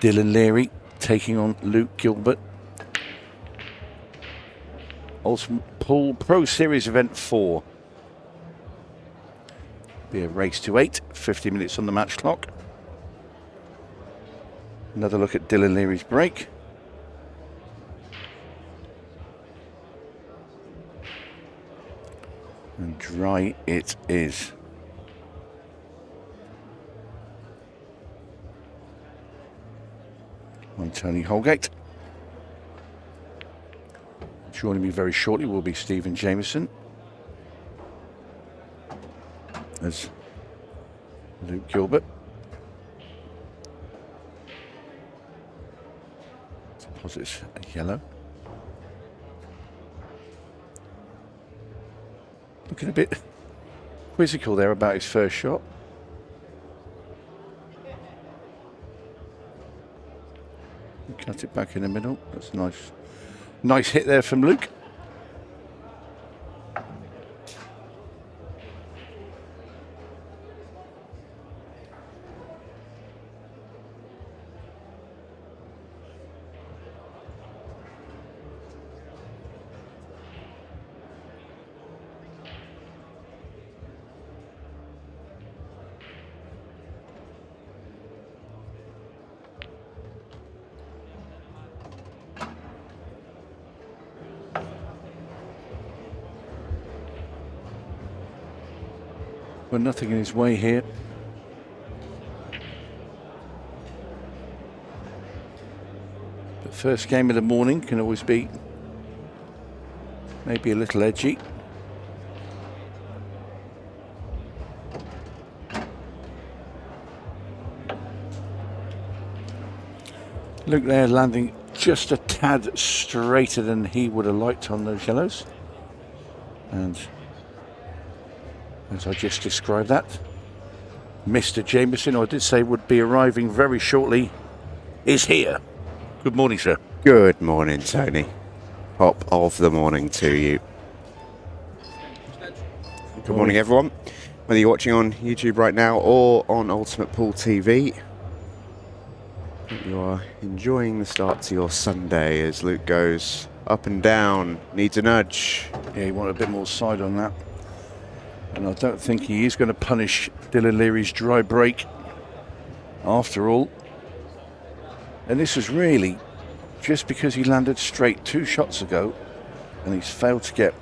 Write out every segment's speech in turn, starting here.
Leary taking on Luke Gilbert. Ultimate Pool Pro Series Event 4. Be a race to 8, 50 minutes on the match clock. Another look at Dylan Leary's break. And dry it is. On Tony Holgate. Joining me very shortly will be Stephen Jameson. As Luke Gilbert. Deposits a yellow. Looking a bit quizzical there about his first shot. Cut it back in the middle. That's nice. Nice hit there from Luke. Well, nothing in his way here. The first game of the morning can always be maybe a little edgy. Luke there landing just a tad straighter than he would have liked on those yellows. And as I just described that, Mr. Jameson, who I did say would be arriving very shortly, is here. Good morning, sir. Good morning, Tony. Top of the morning to you. Good morning, everyone. Whether you're watching on YouTube right now or on Ultimate Pool TV, hope you are enjoying the start to your Sunday as Luke goes up and down, needs a nudge. Yeah, you want a bit more side on that. And I don't think he is going to punish Dylan Leary's dry break after all. And this was really just because he landed straight 2 shots ago and he's failed to get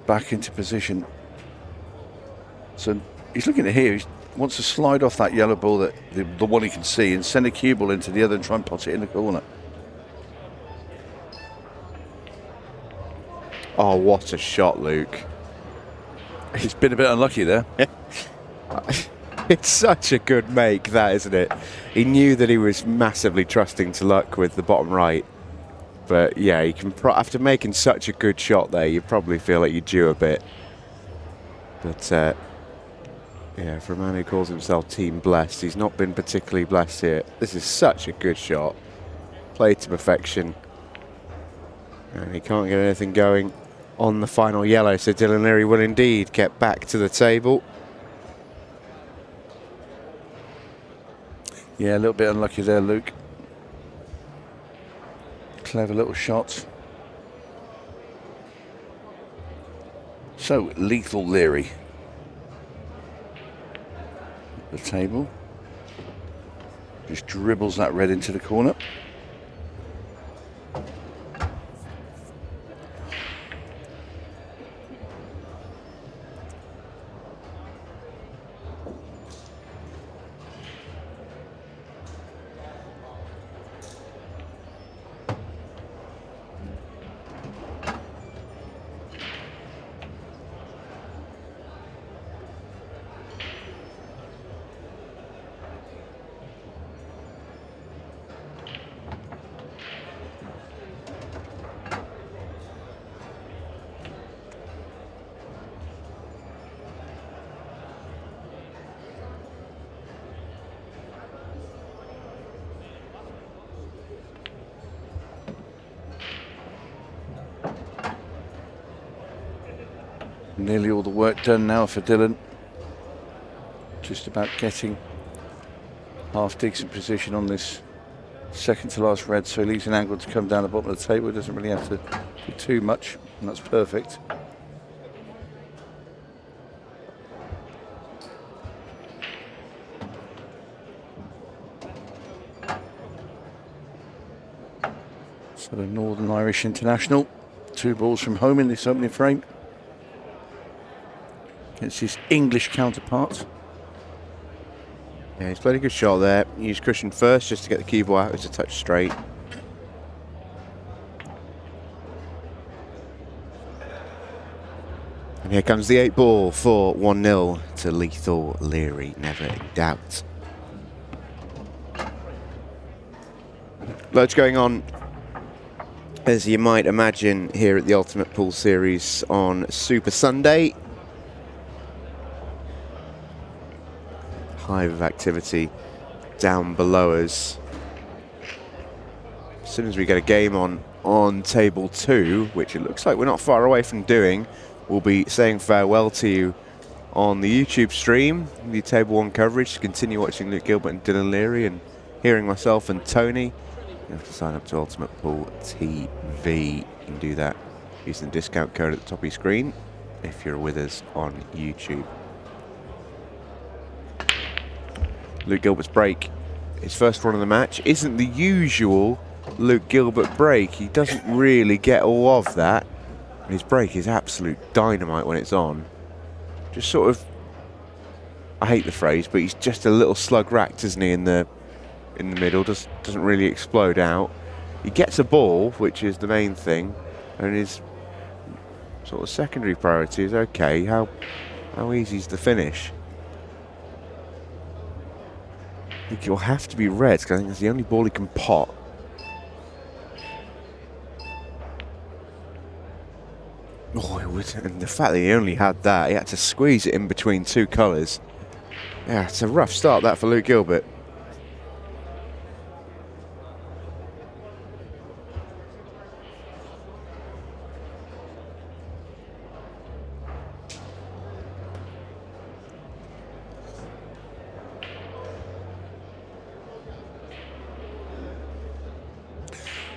back into position. So he's looking at here, he wants to slide off that yellow ball, that the one he can see, and send a cue ball into the other and try and pot it in the corner. Oh, what a shot, Luke. He's been a bit unlucky there. It's such a good make, that, isn't it? He knew that he was massively trusting to luck with the bottom right. But yeah, you can after making such a good shot there, you probably feel like you're due a bit. But yeah, for a man who calls himself team blessed, he's not been particularly blessed here. This is such a good shot. Played to perfection. And he can't get anything going on the final yellow, so Dylan Leary will indeed get back to the table. Yeah, a little bit unlucky there, Luke. Clever little shots. So, lethal Leary at the table. Just dribbles that red into the corner. Nearly all the work done now for Dylan. Just about getting half decent position on this second to last red, so he leaves an angle to come down the bottom of the table. He doesn't really have to do too much, and that's perfect. So the Northern Irish international, 2 balls from home in this opening frame against his English counterpart. Yeah, he's played a good shot there. Used cushion first just to get the cue ball out. It's a touch straight. And here comes the 8 ball for 1-0 to lethal Leary, never in doubt. Loads going on, as you might imagine, here at the Ultimate Pool Series on Super Sunday. Hive of activity down below us. As soon as we get a game on table 2, which it looks like we're not far away from doing, we'll be saying farewell to you on the YouTube stream, the table 1 coverage, to continue watching Luke Gilbert and Dylan Leary and hearing myself and Tony. You have to sign up to Ultimate Pool TV. You can do that using the discount code at the top of your screen if you're with us on YouTube. Luke Gilbert's break, his first one of the match, isn't the usual Luke Gilbert break. He doesn't really get all of that. His break is absolute dynamite when it's on. Just sort of, I hate the phrase, but he's just a little slug racked, isn't he, in the middle, doesn't really explode out. He gets a ball, which is the main thing, and his sort of secondary priority is, okay, how easy is the finish? I think it'll have to be red, because I think it's the only ball he can pot. Oh, it would, and the fact that he only had that, he had to squeeze it in between 2 colours. Yeah, it's a rough start that for Luke Gilbert.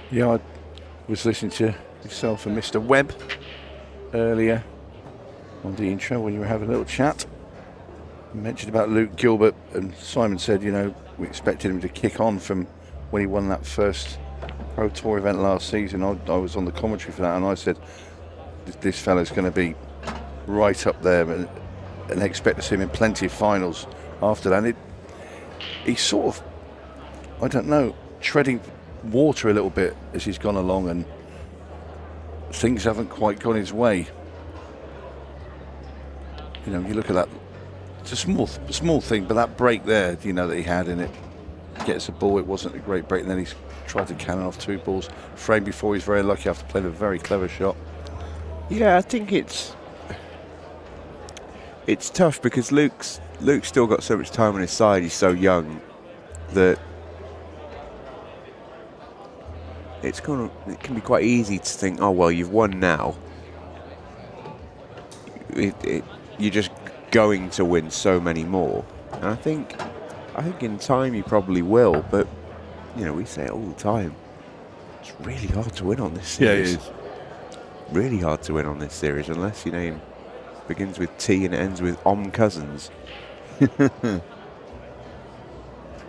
Yeah, I was listening to yourself and Mr. Webb earlier on the intro when you were having a little chat. You mentioned about Luke Gilbert, and Simon said, you know, we expected him to kick on from when he won that first Pro Tour event last season. I was on the commentary for that, and I said, this fellow's going to be right up there, and expect to see him in plenty of finals after that. And he's sort of, I don't know, treading water a little bit as he's gone along, and things haven't quite gone his way. You know, you look at that, it's a small thing, but that break there, you know, that he had in it, gets a ball, it wasn't a great break, and then he's tried to cannon off 2 balls. Frame before, he's very lucky after playing a very clever shot. Yeah, I think it's tough because Luke's still got so much time on his side. He's so young that it can be quite easy to think, oh well, you've won now. You're just going to win so many more, and I think in time you probably will. But you know, we say it all the time. It's really hard to win on this series. Yeah, it is. Really hard to win on this series unless your name begins with T and ends with Cousins.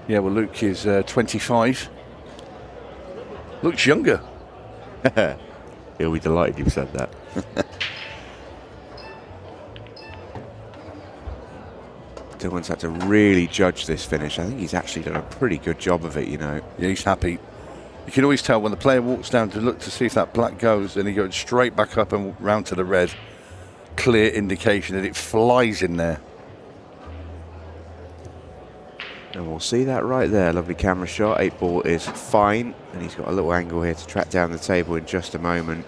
Yeah, well, Luke is 25. Looks younger. He'll be delighted you've said that. Dylan's had to really judge this finish. I think he's actually done a pretty good job of it, you know. Yeah, he's happy. You can always tell when the player walks down to look to see if that black goes, and he goes straight back up and round to the red. Clear indication that it flies in there. And we'll see that right there. Lovely camera shot. 8 ball is fine. And he's got a little angle here to track down the table in just a moment.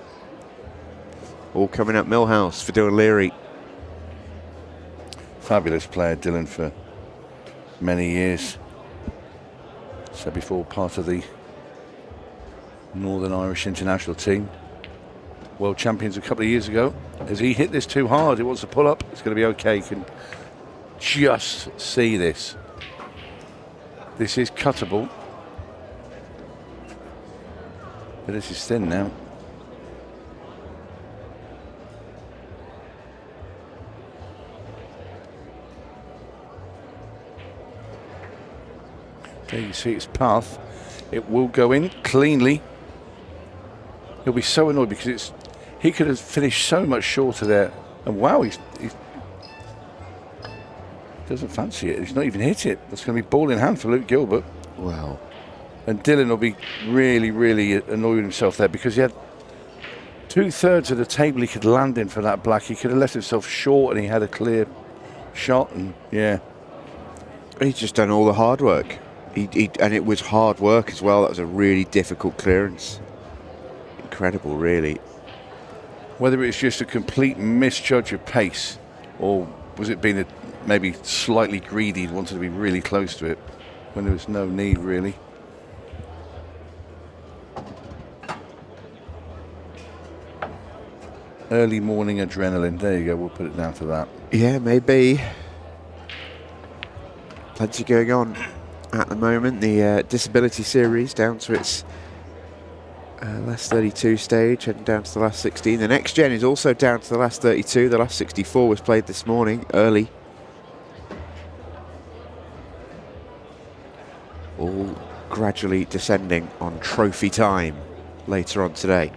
All coming up Millhouse for Dylan Leary. Fabulous player, Dylan, for many years. So before part of the Northern Irish international team. World champions a couple of years ago. As he hit this too hard, he wants to pull up. It's going to be okay. You can just see this. This is cuttable. But this is thin now. There you see its path. It will go in cleanly. He'll be so annoyed because he could have finished so much shorter there. And wow, he doesn't fancy it. He's not even hit it. That's going to be ball in hand for Luke Gilbert. Wow. And Dylan will be really, really annoyed with himself there because he had 2/3 of the table he could land in for that black. He could have left himself short and he had a clear shot. And yeah. He's just done all the hard work. And it was hard work as well. That was a really difficult clearance. Incredible, really. Whether it's just a complete misjudge of pace or was it being maybe slightly greedy, wanted to be really close to it when there was no need really. Early morning adrenaline. There you go. We'll put it down to that. Yeah, maybe. Plenty going on at the moment. The Disability Series down to its last 32 stage, heading down to the last 16. The next gen is also down to the last 32. The last 64 was played this morning, early. All gradually descending on trophy time later on today.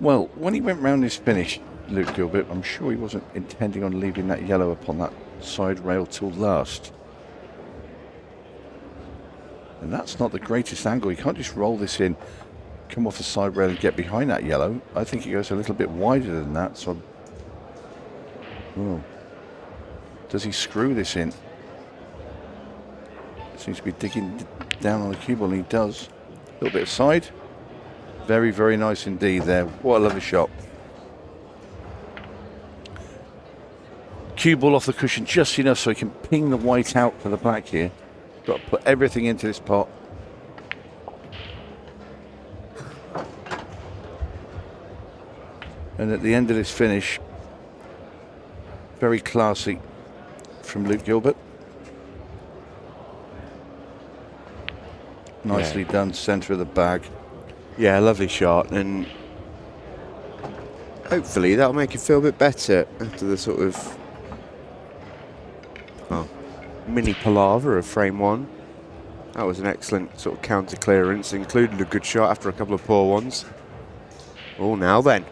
Well, when he went round his finish, Luke Gilbert, I'm sure he wasn't intending on leaving that yellow upon that side rail till last. And that's not the greatest angle. You can't just roll this in, come off the side rail and get behind that yellow. I think it goes a little bit wider than that. So, does he screw this in? Seems to be digging down on the cue ball, and he does. A little bit of side. Very, very nice indeed there. What a lovely shot. Cue ball off the cushion just enough so he can ping the white out for the black here. Got to put everything into this pot. And at the end of this finish, very classy from Luke Gilbert. Nicely done, centre of the bag. Yeah, lovely shot, and hopefully that'll make you feel a bit better after the sort of mini palaver of frame one. That was an excellent sort of counter clearance, included a good shot after a couple of poor ones. Oh, now then.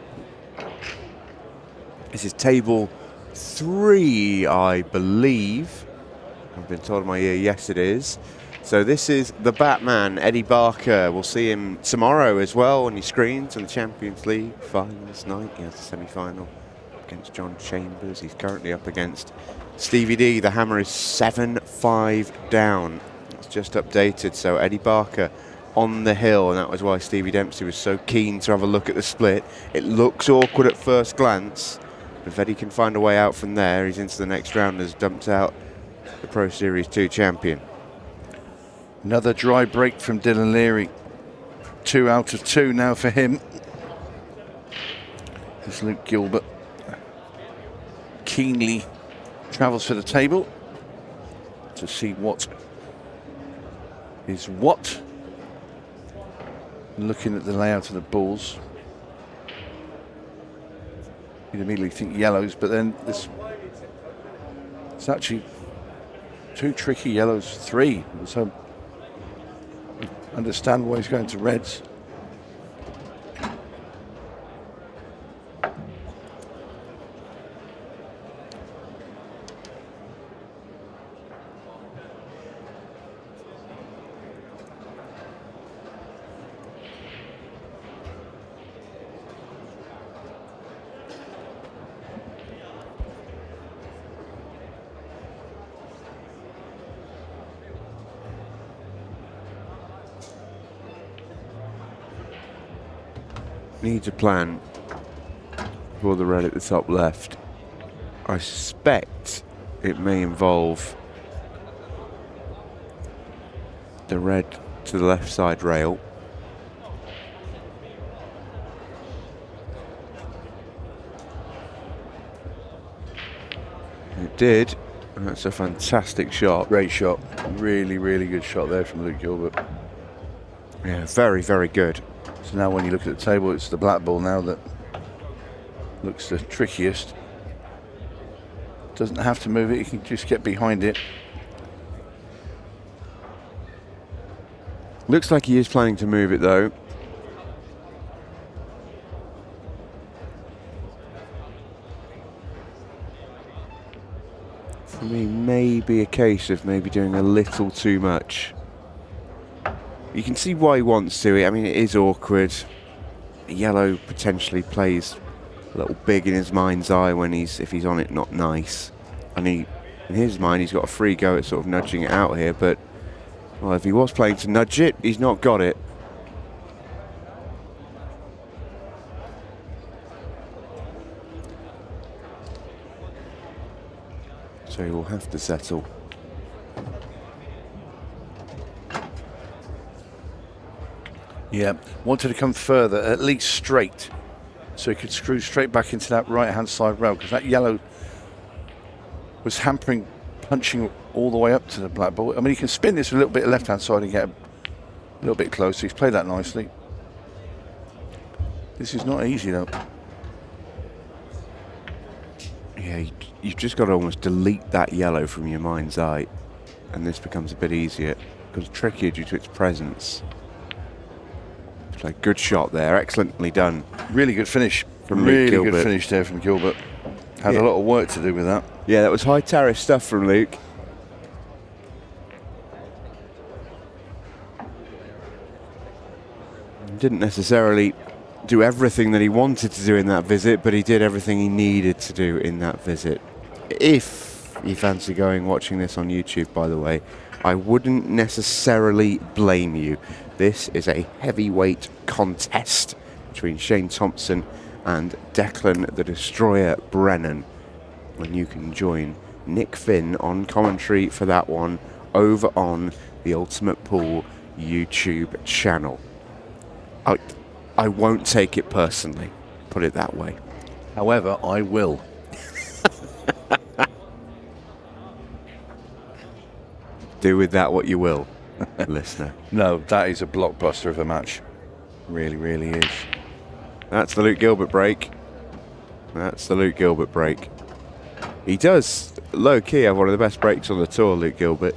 This is table 3, I believe. I've been told in my ear, yes it is. So this is the Batman, Eddie Barker. We'll see him tomorrow as well on your screens in the Champions League finals night. He has a semi-final against John Chambers. He's currently up against Stevie D. The hammer is 7-5 down. It's just updated. So Eddie Barker on the hill, and that was why Stevie Dempsey was so keen to have a look at the split. It looks awkward at first glance, but if Eddie can find a way out from there, he's into the next round, has dumped out the Pro Series 2 champion. Another dry break from Dylan Leary. 2 out of 2 now for him. As Luke Gilbert keenly travels to the table to see what is what. Looking at the layout of the balls, you'd immediately think yellows, but then it's actually 2 tricky yellows, 3. So understand why he's going to reds. needs a plan for the red at the top left. I suspect it may involve the red to the left side rail. It did. That's a fantastic shot. Great shot. Really, really good shot there from Luke Gilbert. Yeah, very, very good. So now when you look at the table, it's the black ball now that looks the trickiest. Doesn't have to move it, you can just get behind it. Looks like he is planning to move it though. For me, maybe a case of maybe doing a little too much. You can see why he wants to. I mean, it is awkward. Yellow potentially plays a little big in his mind's eye when if he's on it not nice. And in his mind, he's got a free go at sort of nudging it out here, but well, if he was playing to nudge it, he's not got it. So he will have to settle. Yeah, wanted to come further, at least straight, so he could screw straight back into that right-hand side rail, because that yellow was hampering punching all the way up to the black ball. I mean, he can spin this a little bit left-hand side and get a little bit closer. He's played that nicely. This is not easy, though. Yeah, you've just got to almost delete that yellow from your mind's eye, and this becomes a bit easier, because trickier due to its presence. Play good shot there, excellently done. Really good finish from Luke Gilbert. Really good finish there from Gilbert. Had a lot of work to do with that. Yeah, that was high tariff stuff from Luke. Didn't necessarily do everything that he wanted to do in that visit, but he did everything he needed to do in that visit. If you fancy watching this on YouTube, by the way, I wouldn't necessarily blame you. This is a heavyweight contest between Shane Thompson and Declan the Destroyer Brennan. And you can join Nick Finn on commentary for that one over on the Ultimate Pool YouTube channel. I won't take it personally, put it that way. However, I will. Do with that what you will, listener. No, that is a blockbuster of a match. Really, really is. That's the Luke Gilbert break. That's the Luke Gilbert break. He does, low-key, have one of the best breaks on the tour, Luke Gilbert.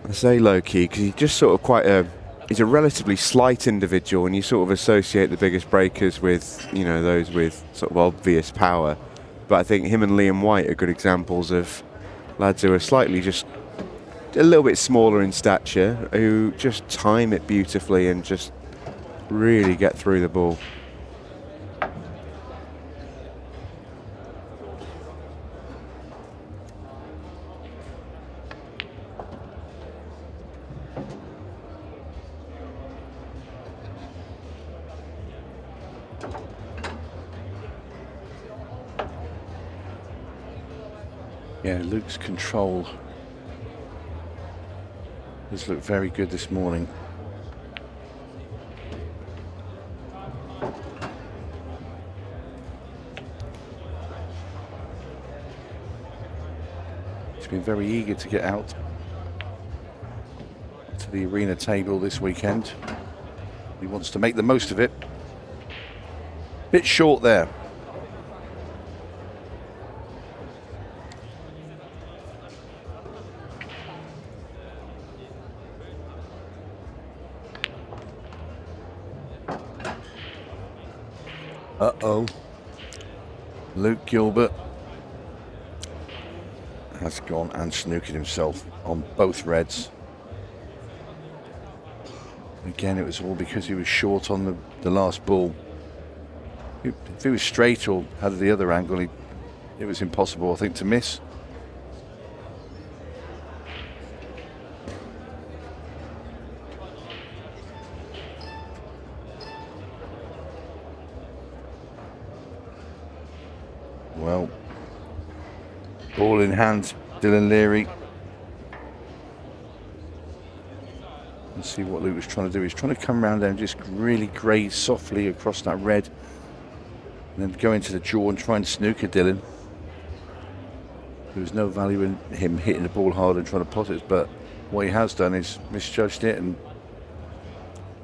I say low-key because he's just sort of he's a relatively slight individual, and you sort of associate the biggest breakers with, those with sort of obvious power. But I think him and Liam White are good examples of lads who are slightly just a little bit smaller in stature, who just time it beautifully and just really get through the ball. Yeah, Luke's control has looked very good this morning. He's been very eager to get out to the arena table this weekend. He wants to make the most of it. Bit short there. Uh-oh. Luke Gilbert has gone and snookered himself on both reds. Again, it was all because he was short on the last ball. If he was straight or had the other angle, it was impossible, I think, to miss. Well, ball in hand, Dylan Leary. Let's see what Luke was trying to do. He's trying to come around there and just really graze softly across that red. And then go into the jaw and try and snooker Dylan. There was no value in him hitting the ball hard and trying to pot it, but what he has done is misjudged it, and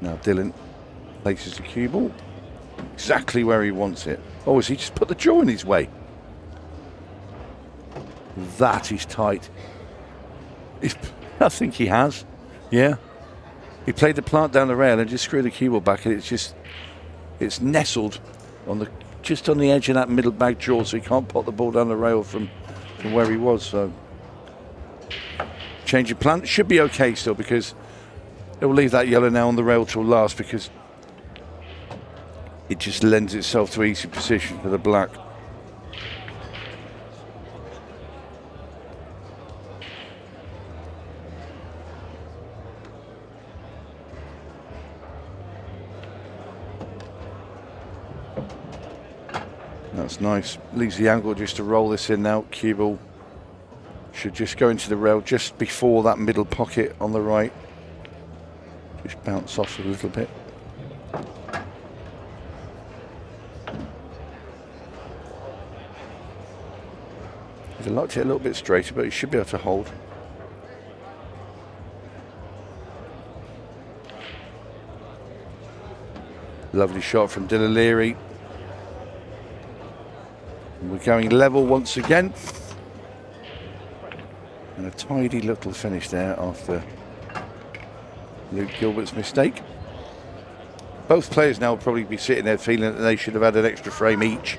now Dylan places the cue ball exactly where he wants it. Oh, has he just put the jaw in his way? That is tight. I think he has. Yeah. He played the plant down the rail and just screwed the cue ball back, and it's nestled on just on the edge of that middle bag jaw, so he can't pot the ball down the rail from where he was. So change of plan should be okay still, because it will leave that yellow now on the rail till last, because it just lends itself to easy position for the black. That's nice. Leaves the angle just to roll this in now. Cue ball should just go into the rail just before that middle pocket on the right. Just bounce off a little bit. He's locked it a little bit straighter, but he should be able to hold. Lovely shot from Dylan Leary. We're going level once again. And a tidy little finish there after Luke Gilbert's mistake. Both players now will probably be sitting there feeling that they should have had an extra frame each.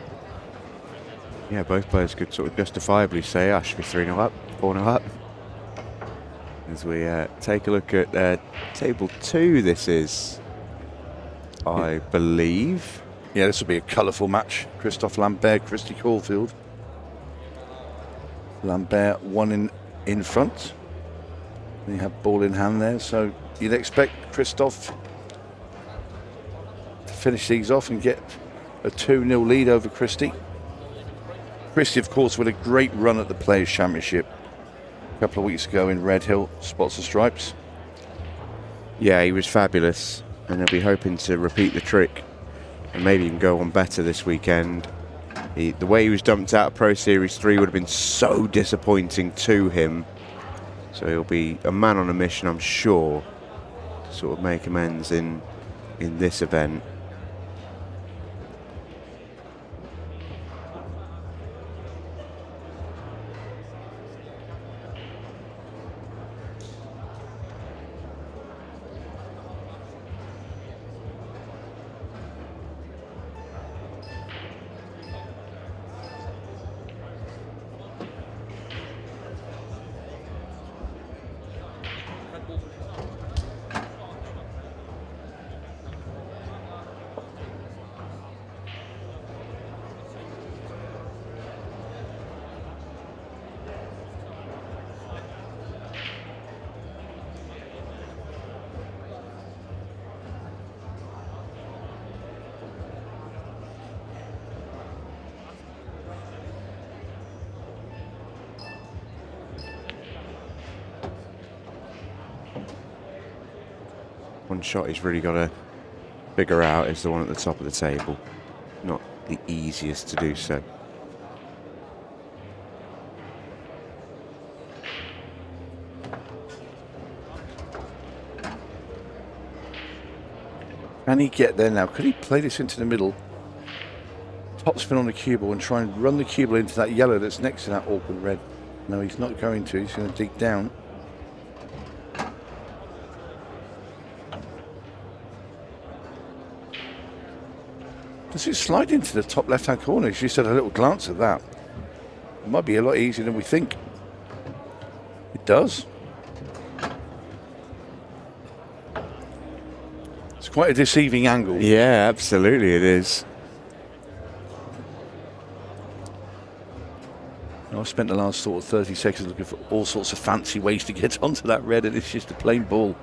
Yeah, both players could sort of justifiably say, I should be 3-0 up, 4-0 up. As we take a look at table 2, this is, I believe. Yeah, this will be a colourful match. Christophe Lambert, Christy Caulfield. Lambert one in front. And you have ball in hand there, so you'd expect Christophe to finish these off and get a 2-0 lead over Christy. Christy, of course, with a great run at the Players' Championship a couple of weeks ago in Red Hill, spots and stripes. Yeah, he was fabulous, and they'll be hoping to repeat the trick and maybe even go on better this weekend. The way he was dumped out of Pro Series 3 would have been so disappointing to him. So he'll be a man on a mission, I'm sure, to sort of make amends in this event. One shot he's really got to figure out is the one at the top of the table. Not the easiest to do so. Can he get there now? Could he play this into the middle? Top spin on the cue ball and try and run the cue ball into that yellow that's next to that awkward red. No, he's not going to. He's going to dig down. Does it slide into the top left-hand corner? She just had a little glance at that. It might be a lot easier than we think. It does. It's quite a deceiving angle. Yeah, absolutely it is. I've spent the last sort of 30 seconds looking for all sorts of fancy ways to get onto that red, and it's just a plain ball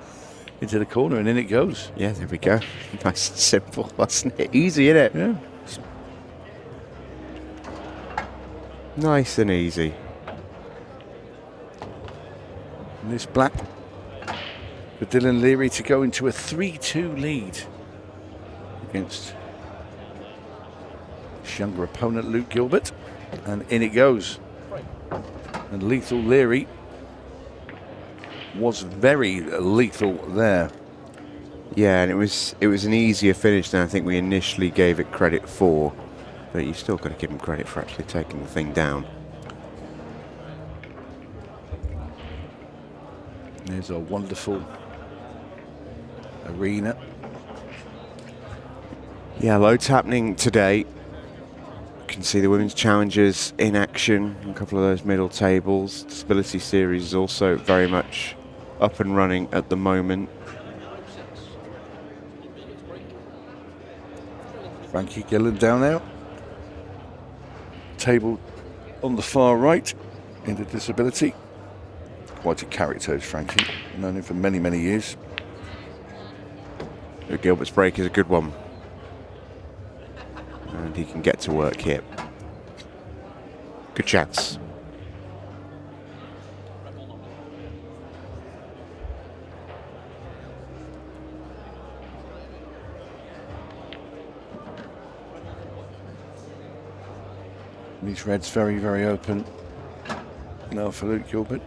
into the corner, and in it goes. Yeah, there we go. Nice and simple, wasn't it? Easy, isn't it? Yeah. Nice and easy. And this black for Dylan Leary to go into a 3-2 lead against his younger opponent, Luke Gilbert. And in it goes. And lethal Leary was very lethal there. Yeah, and it was an easier finish than I think we initially gave it credit for. But you still got to give him credit for actually taking the thing down. There's a wonderful arena. Yeah, loads happening today. You can see the women's challengers in action. A couple of those middle tables. Disability Series is also very much up and running at the moment. Frankie Gillen down now. Table on the far right into disability. Quite a character is Frankie. Known him for many, many years. Gilbert's break is a good one. And he can get to work here. Good chance. These reds very, very open now for Luke Gilbert.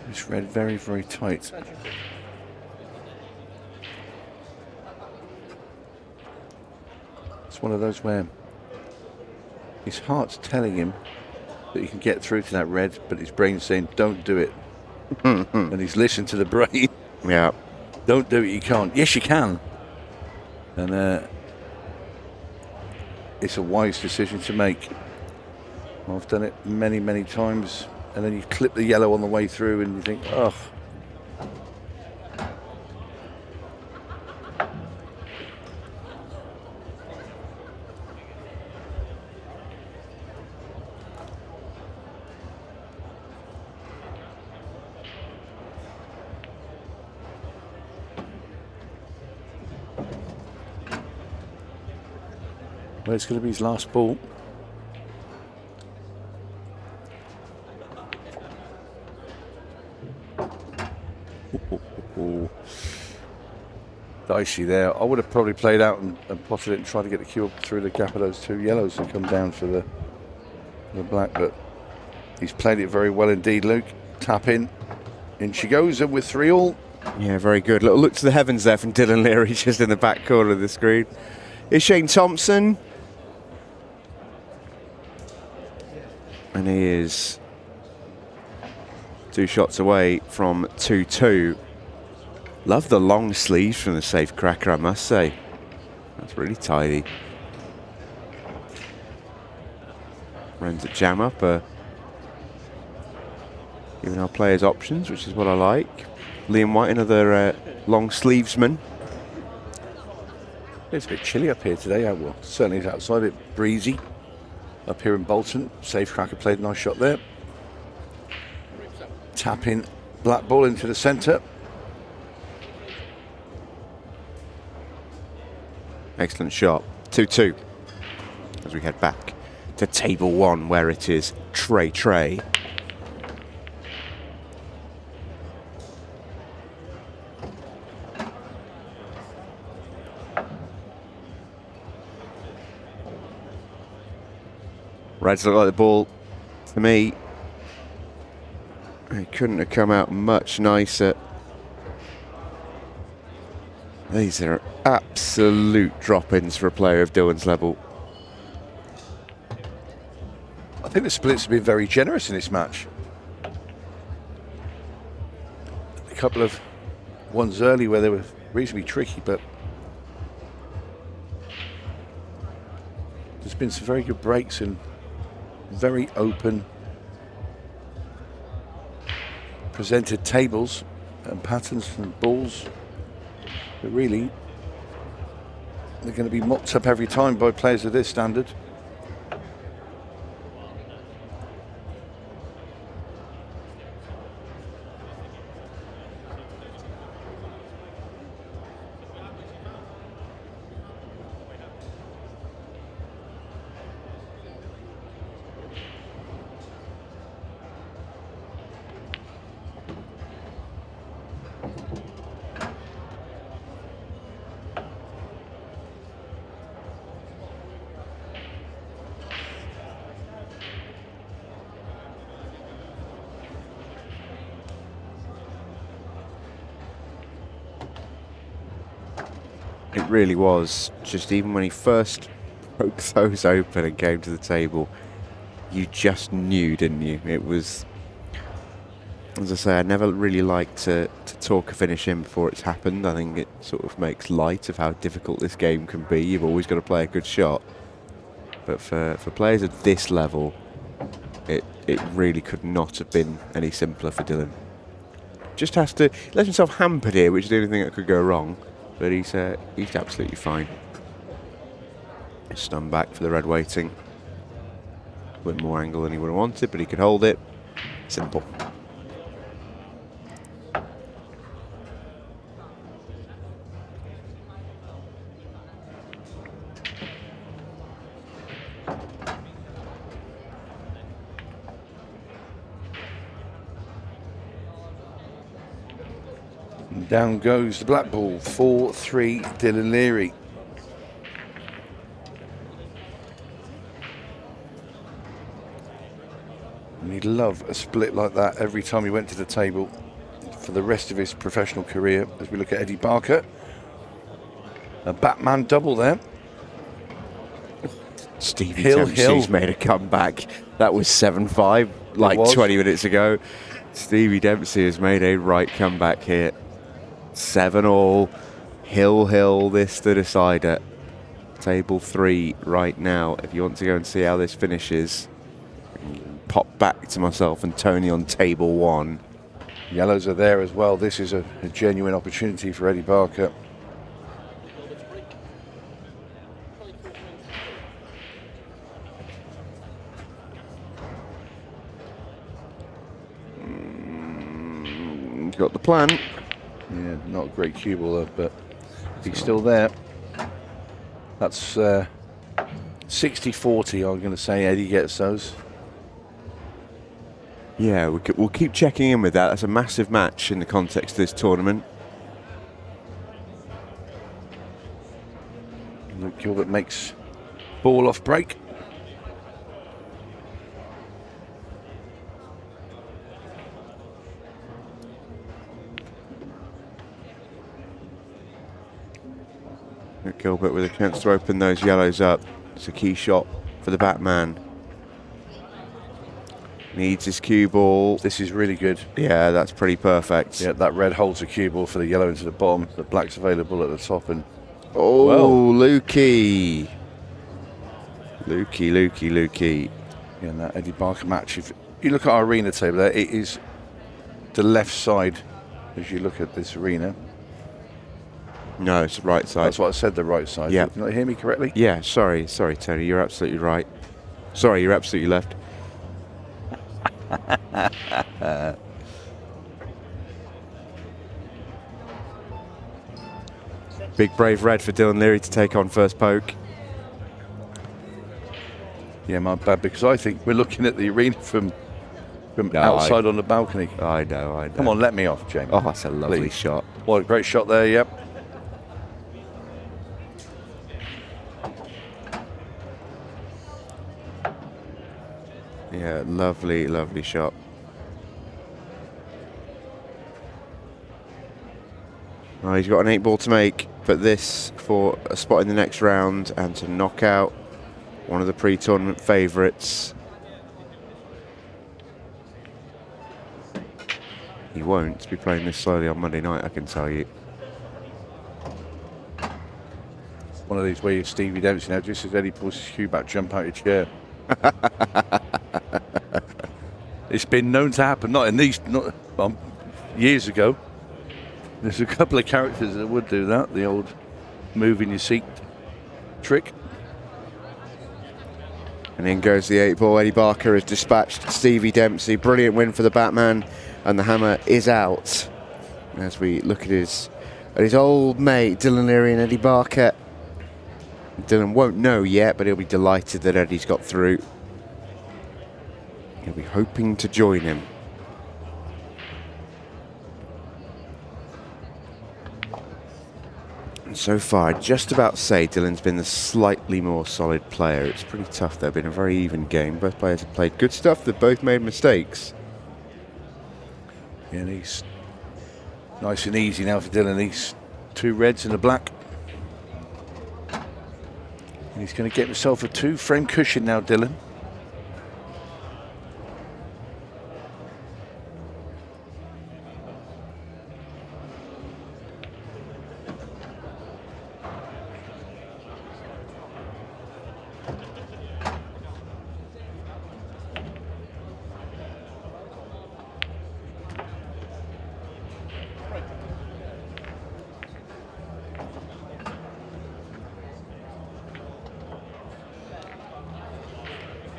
This red very, very tight. It's one of those where his heart's telling him that he can get through to that red, but his brain's saying, don't do it. And he's listened to the brain. Yeah. Don't do it, you can't. Yes, you can. And it's a wise decision to make. I've done it many, many times. And then you clip the yellow on the way through and you think, oh. Well, it's going to be his last ball. Dicey there. I would have probably played out and potted it and tried to get the cue up through the gap of those two yellows and come down for the black, but he's played it very well indeed, Luke. Tap in. In she goes, and with 3-all. Yeah, very good. Little look to the heavens there from Dylan Leary, just in the back corner of the screen. Is Shane Thompson. And he is 2 shots away from 2-2. Love the long sleeves from the safe cracker, I must say. That's really tidy. Runs a jam up, giving our players options, which is what I like. Liam White, another long sleevesman. It's a bit chilly up here today. Well, certainly it's outside, a bit breezy. Up here in Bolton, safe cracker played a nice shot there. Tapping black ball into the centre. Excellent shot. 2-2 as we head back to table 1, where it is Trey. Reds look like the ball, to me, it couldn't have come out much nicer. These are absolute drop-ins for a player of Dylan's level. I think the splits have been very generous in this match. A couple of ones early where they were reasonably tricky, but there's been some very good breaks and very open presented tables and patterns and balls. But really, they're going to be mopped up every time by players of this standard. It really was. Just even when he first broke those open and came to the table, you just knew, didn't you? It was, as I say, I never really like to talk a finish in before it's happened. I think it sort of makes light of how difficult this game can be. You've always got to play a good shot. But for players at this level, it really could not have been any simpler for Dylan. Just has to let himself hampered here, which is the only thing that could go wrong. But he's absolutely fine. Stun back for the red waiting. A bit more angle than he would have wanted, but he could hold it. Simple. Down goes the black ball, 4-3 Dylan Leary. And he'd love a split like that every time he went to the table for the rest of his professional career. As we look at Eddie Barker, a Batman double there. Stevie Hill. Dempsey's made a comeback. That was 7-5 like 20 minutes ago. Stevie Dempsey has made a right comeback here. 7-all, Hill, this the decider. Table 3 right now. If you want to go and see how this finishes, pop back to myself and Tony on table 1. Yellows are there as well. This is a genuine opportunity for Eddie Barker. Got the plan. Yeah, not a great cue ball, but he's still there. That's 60-40, I'm going to say Eddie gets those. Yeah, we'll keep checking in with that. That's a massive match in the context of this tournament. Luke Gilbert makes ball off break. Gilbert with a chance to open those yellows up. It's a key shot for the Batman. Needs his cue ball. This is really good. Yeah, that's pretty perfect. Yeah, that red holds a cue ball for the yellow into the bottom. The black's available at the top. And oh, well. Lukey. Lukey. Yeah, and that Eddie Barker match, if you look at our arena table there, it is the left side as you look at this arena. No, it's the right side. That's what I said, the right side. Yeah. Did you not hear me correctly? Yeah, sorry, Tony, you're absolutely right. Sorry, you're absolutely left. Big brave red for Dylan Leary to take on first poke. Yeah, my bad, because I think we're looking at the arena from outside on the balcony. I know. Come on, let me off, Jamie. Oh, that's a lovely Please. shot. What a great shot there, yep. Yeah, lovely shot. Oh, he's got an 8 ball to make, but this for a spot in the next round and to knock out one of the pre-tournament favourites. He won't be playing this slowly on Monday night, I can tell you. one of these where you're Stevie Dempsey now, just as Eddie pulls his cue back, jump out your chair. It's been known to happen, not years ago. There's a couple of characters that would do that, the old move in your seat trick. And in goes the 8-ball. Eddie Barker has dispatched Stevie Dempsey. Brilliant win for the Batman, and the hammer is out. As we look at his old mate, Dylan Leary and Eddie Barker. Dylan won't know yet, but he'll be delighted that Eddie's got through. He'll be hoping to join him. And so far, I'd just about say Dylan's been the slightly more solid player. It's pretty tough, though. Been a very even game. Both players have played good stuff. They've both made mistakes. Yeah, and he's nice and easy now for Dylan. These 2 reds and a black. And he's going to get himself a 2-frame cushion now, Dylan.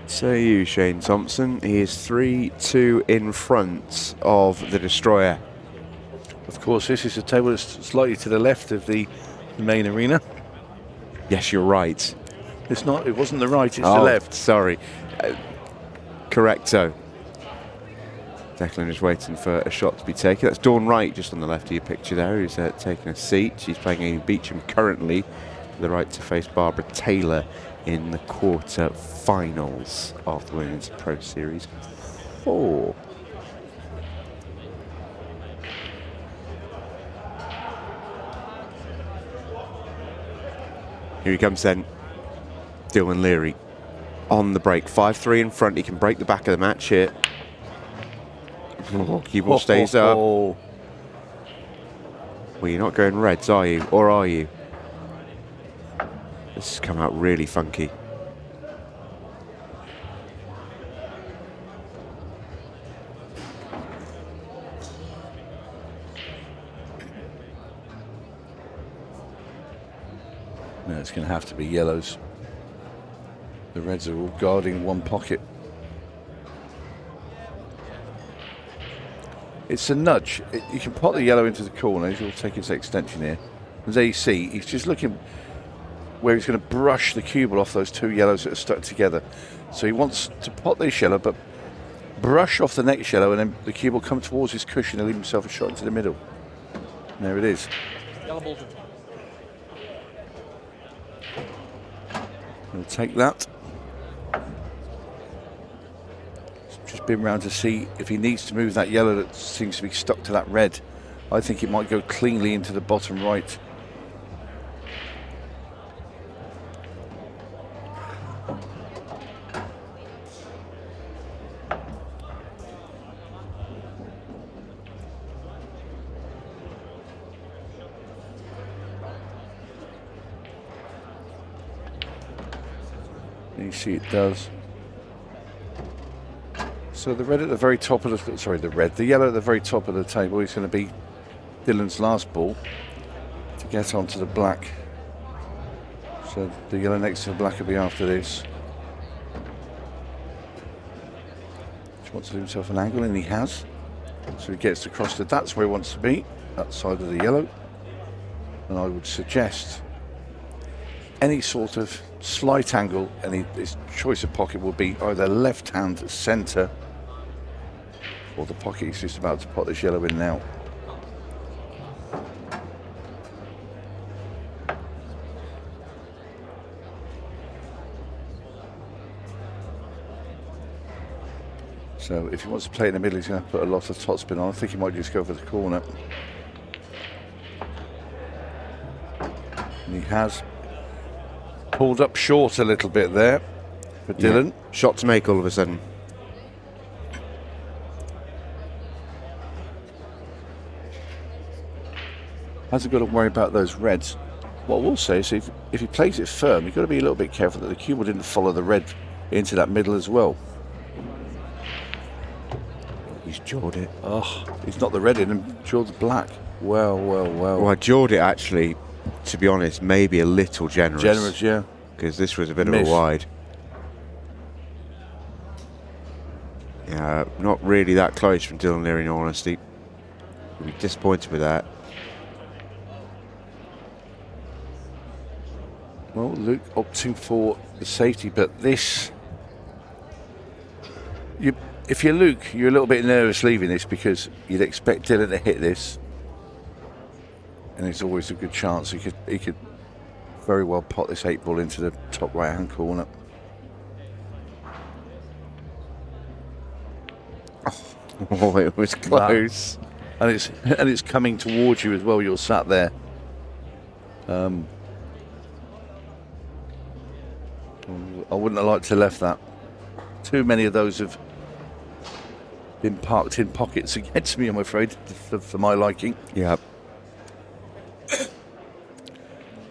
Say you, Shane Thompson. He is 3-2 in front of the Destroyer. Of course, this is a table that's slightly to the left of the main arena. Yes, you're right. It's not. It wasn't the right. It's the left. Sorry. Correcto. Declan is waiting for a shot to be taken. That's Dawn Wright just on the left of your picture there, who's taking a seat. She's playing Amy Beecham currently, to the right to face Barbara Taylor in the quarter-finals of the Women's Pro Series 4. Here he comes then, Dylan Leary on the break. 5-3 in front. He can break the back of the match here. Cue ball stays up. Well, you're not going reds, are you? Or are you? This has come out really funky. No, it's going to have to be yellows. The reds are all guarding one pocket. It's a nudge. You can pot the yellow into the corner. He'll take his extension here. As you see, he's just looking where he's going to brush the cue ball off those 2 yellows that are stuck together. So he wants to pot this yellow, but brush off the next yellow, and then the cue ball come towards his cushion and leave himself a shot into the middle. And there it is. Yellow Bolton. He'll take that. Just been round to see if he needs to move that yellow that seems to be stuck to that red. I think it might go cleanly into the bottom right. You see it does. So the red at the very top of the yellow at the very top of the table is going to be Dylan's last ball to get onto the black. So the yellow next to the black will be after this. He wants to do himself an angle, and he has. So he gets across to that's where he wants to be, that side of the yellow. And I would suggest any sort of slight angle, and his choice of pocket will be either left hand centre or the pocket he's just about to pot this yellow in now. So if he wants to play in the middle, he's going to put a lot of topspin on. I think he might just go for the corner. And he has pulled up short a little bit there for Dylan. Yeah. Shot to make all of a sudden. Hasn't got to worry about those reds. What I will say is if he plays it firm, you've got to be a little bit careful that the cue ball didn't follow the red into that middle as well. He's jawed it. Oh, he's not the red in and jawed the black. Well. Well, I jawed it actually, to be honest, maybe a little generous. Generous, yeah. Because this was a bit Miss. of a wide. Yeah, not really that close from Dylan Leary, in all honesty. He'll be disappointed with that. Well, Luke opting for the safety, but this... If you're Luke, you're a little bit nervous leaving this because you'd expect Dylan to hit this. And there's always a good chance he could very well pot this 8 ball into the top right-hand corner. Oh, it was close. And it's coming towards you as well. You're sat there. I wouldn't have liked to have left that. Too many of those have been parked in pockets against me, I'm afraid, for my liking. Yeah.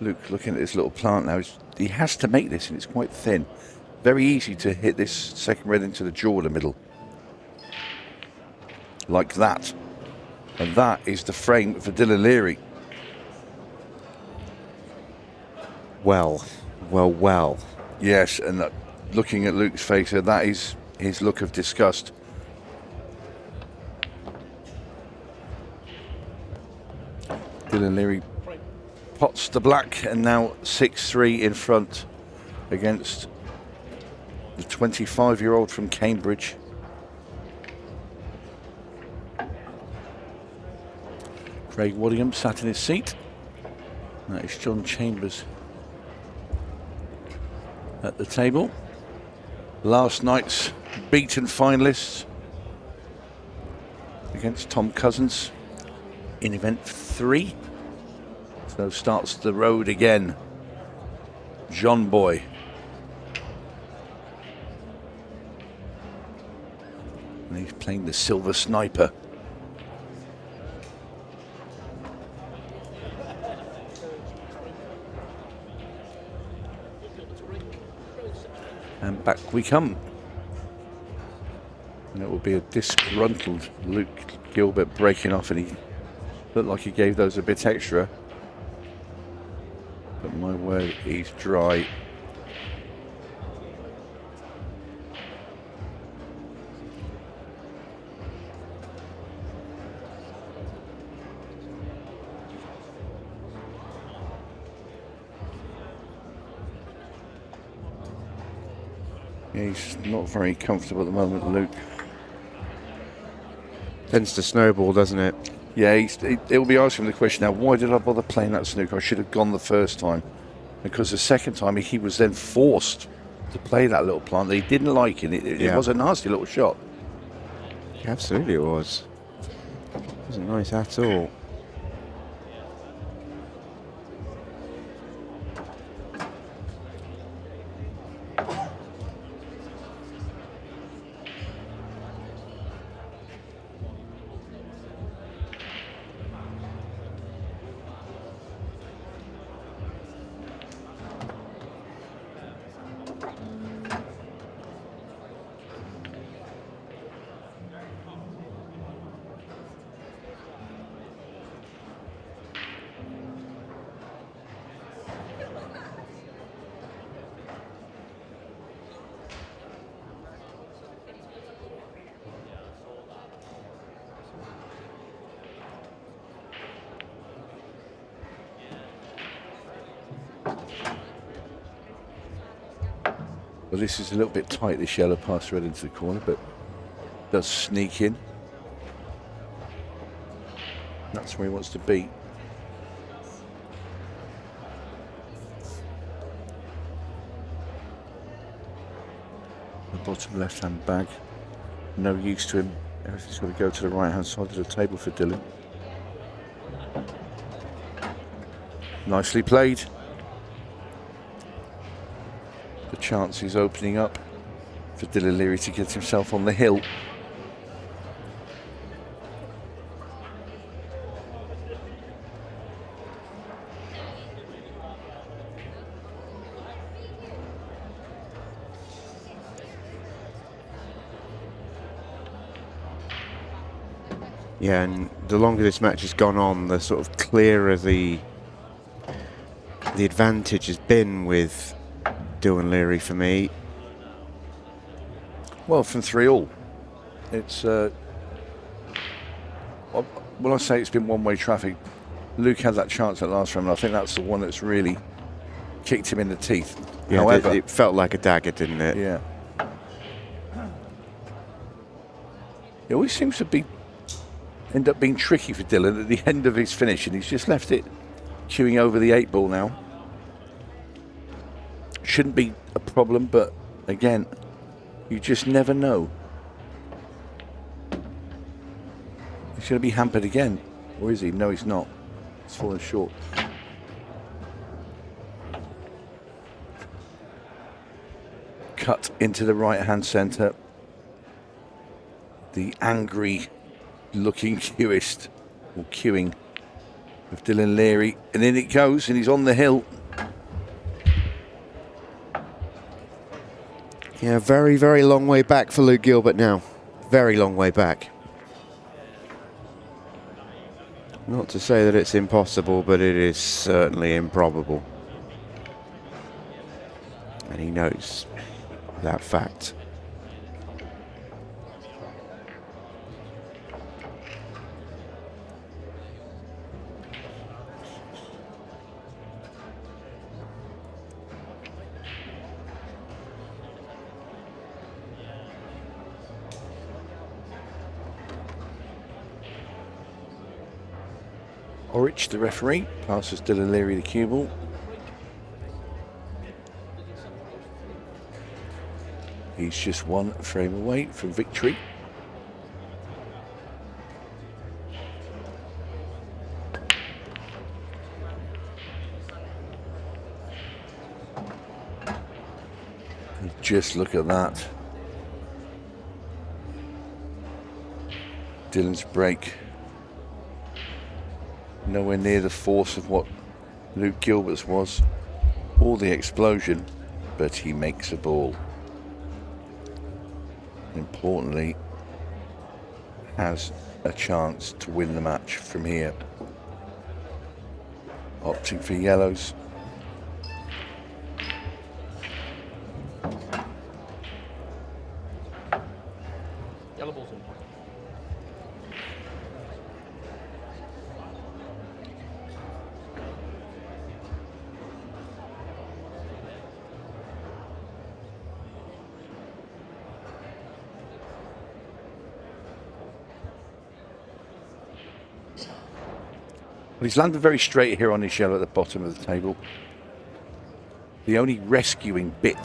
Luke, looking at this little plant now, he has to make this, and it's quite thin. Very easy to hit this second red into the jaw of the middle. Like that. And that is the frame for Dylan Leary. Well. Yes, and looking at Luke's face, that is his look of disgust. Dylan Leary pots the black, and now 6-3 in front against the 25-year-old from Cambridge. Craig Waddingham sat in his seat. That is John Chambers at the table. Last night's beaten finalists against Tom Cousins in event 3. So starts the road again. John Boy. And he's playing the Silver Sniper. And back we come. And it will be a disgruntled Luke Gilbert breaking off, and he looked like he gave those a bit extra. But my word, he's dry. Yeah, he's not very comfortable at the moment, Luke. Tends to snowball, doesn't it? Yeah, it'll be asking him the question now, why did I bother playing that snooker? I should have gone the first time. Because the second time he was then forced to play that little plant that he didn't like, and it was a nasty little shot. Yeah, absolutely it was. It wasn't nice at all. Well, this is a little bit tight, this yellow pass red into the corner, but does sneak in. That's where he wants to be. The bottom left-hand bag, no use to him. Everything's got to go to the right-hand side of the table for Dylan. Nicely played. The chance is opening up for Dylan Leary to get himself on the hill. Yeah, and the longer this match has gone on, the sort of clearer the advantage has been with Dylan Leary for me. Well, from 3-all, it's well, I say it's been one-way traffic. Luke had that chance at last round, and I think that's the one that's really kicked him in the teeth. Yeah, However, it felt like a dagger, didn't it? yeah, it always seems to end up being tricky for Dylan at the end of his finish, and he's just left it queuing over the 8-ball now. Shouldn't be a problem, but again, you just never know. He's going to be hampered again, or is he? No, he's not. He's fallen short. Cut into the right-hand centre. The angry-looking cueist, or queuing, of Dylan Leary, and in it goes, and he's on the hill. Yeah, very, very long way back for Luke Gilbert now. Very long way back. Not to say that it's impossible, but it is certainly improbable. And he knows that fact. Orich, the referee, passes Dylan Leary the cue ball. He's just one frame away from victory. And just look at that. Dylan's break. Nowhere near the force of what Luke Gilbert's was, or the explosion, but he makes a ball. Importantly, has a chance to win the match from here. Opting for yellows. Yellow ball's in. Well, he's landed very straight here on his yellow at the bottom of the table. The only rescuing bit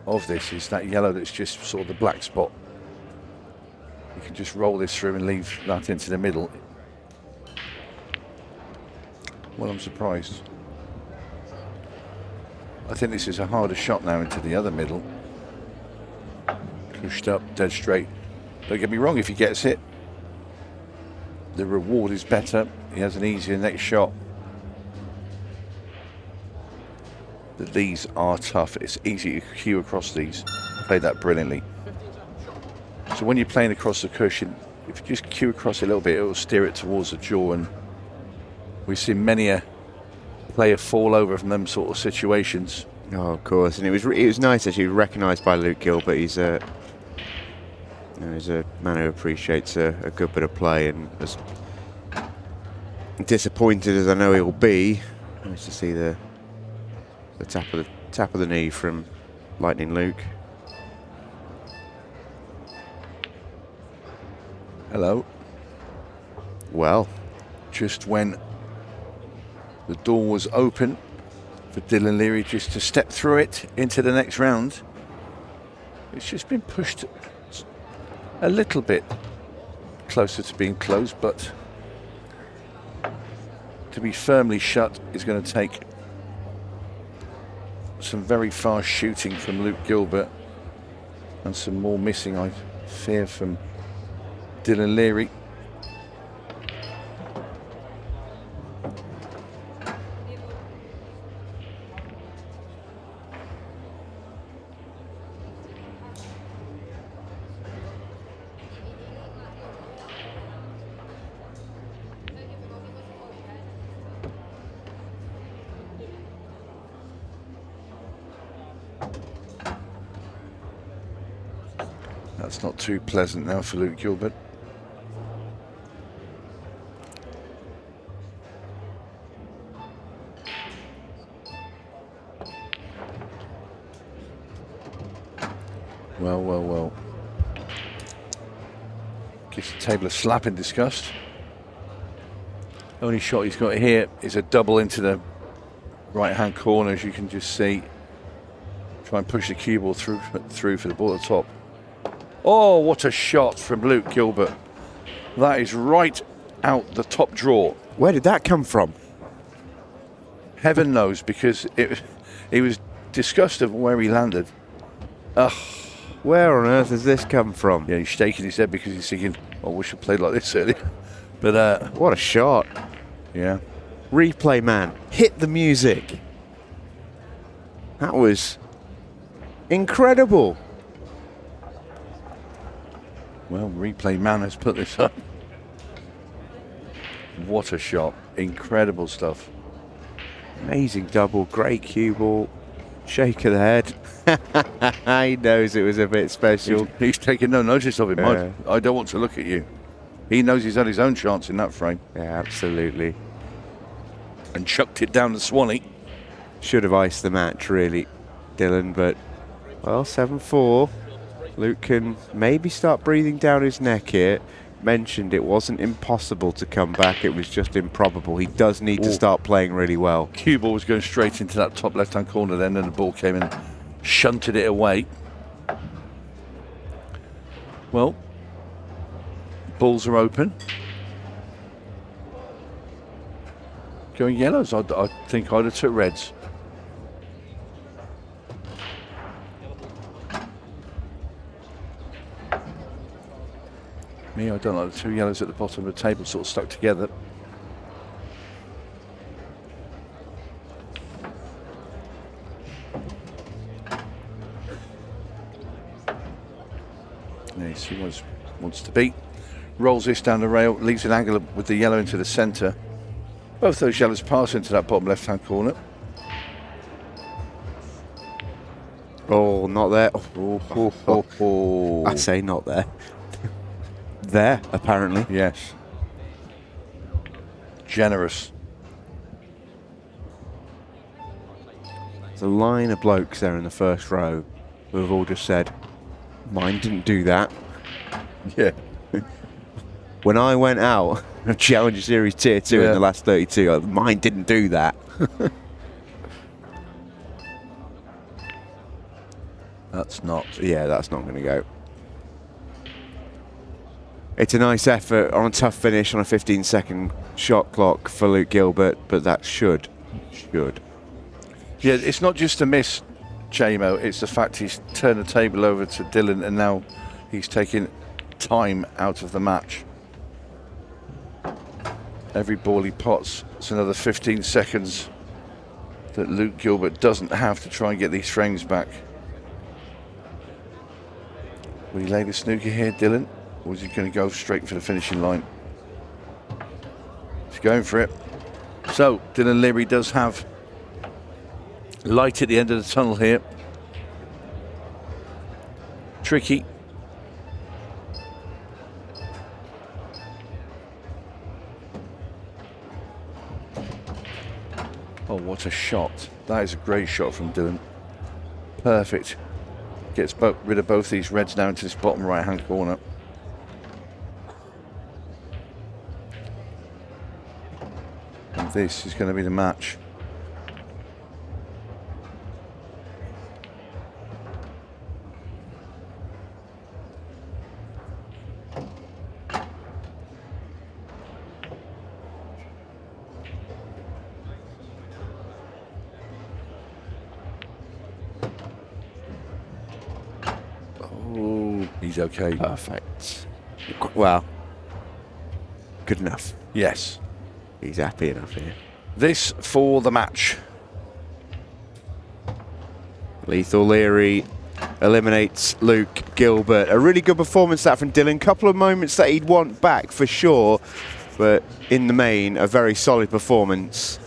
of this is that yellow that's just sort of the black spot. You can just roll this through and leave that into the middle. Well, I'm surprised. I think this is a harder shot now into the other middle. Pushed up, dead straight. Don't get me wrong, if he gets it, the reward is better. He has an easier next shot. But these are tough. It's easy to cue across these. Played that brilliantly. So when you're playing across the cushion, if you just cue across it a little bit, it will steer it towards the jaw. And we've seen many a player fall over from them sort of situations. Oh, of course, and it was nice actually, recognised by Luke Gilbert. He's a man who appreciates a good bit of play, and as disappointed as I know he'll be, nice to see the tap of the knee from Lightning Luke. Hello. Well, Just when the door was open for Dylan Leary just to step through it into the next round, it's just been pushed a little bit closer to being closed, but to be firmly shut is going to take some very fast shooting from Luke Gilbert and some more missing, I fear, from Dylan Leary. That's not too pleasant now for Luke Gilbert. Well, well, well. Gives the table a slap in disgust. Only shot he's got here is a double into the right-hand corner, as you can just see. Try and push the cue ball through for the ball at the top. Oh, what a shot from Luke Gilbert. That is right out the top drawer. Where did that come from? Heaven knows, because he was disgusted where he landed. Ugh. Where on earth has this come from? Yeah, he's shaking his head because he's thinking, oh, we should play like this earlier. But what a shot. Yeah. Replay man, hit the music. That was incredible. Well, replay man has put this up. What a shot. Incredible stuff. Amazing double, great cue ball. Shake of the head. He knows it was a bit special. He's taking no notice of him. Yeah. I don't want to look at you. He knows he's had his own chance in that frame. Yeah, absolutely. And chucked it down the Swanee. Should have iced the match, really, Dylan, but, well, 7-4. Luke can maybe start breathing down his neck here. Mentioned it wasn't impossible to come back, it was just improbable. He does need to start playing really well. Cue ball was going straight into that top left-hand corner then, and the ball came in and shunted it away. Well, balls are open. Going yellows, I think I'd have took reds. Me, I don't like the two yellows at the bottom of the table sort of stuck together. Yes, he wants to beat. Rolls this down the rail, leaves an angle with the yellow into the centre. Both those yellows pass into that bottom left-hand corner. Oh, not there. Oh. I say not there. There, apparently. Yes. Generous. There's a line of blokes there in the first row who have all just said, mine didn't do that. Yeah. When I went out of Challenger Series Tier 2 in the last 32, mine didn't do that. That's not. Yeah, that's not going to go. It's a nice effort on a tough finish on a 15-second shot clock for Luke Gilbert, but that should. Yeah, it's not just a miss, JMO, it's the fact he's turned the table over to Dylan and now he's taking time out of the match. Every ball he pots, it's another 15 seconds that Luke Gilbert doesn't have to try and get these frames back. Will he lay the snooker here, Dylan? Or is he going to go straight for the finishing line? He's going for it. So, Dylan Leary does have light at the end of the tunnel here. Tricky. Oh, what a shot. That is a great shot from Dylan. Perfect. Gets rid of both these reds now into this bottom right-hand corner. And this is going to be the match. Oh, he's okay. Perfect. Well, good enough. Yes. He's happy enough here. This for the match. Lethal Leary eliminates Luke Gilbert. A really good performance that from Dylan. Couple of moments that he'd want back for sure, but in the main, a very solid performance.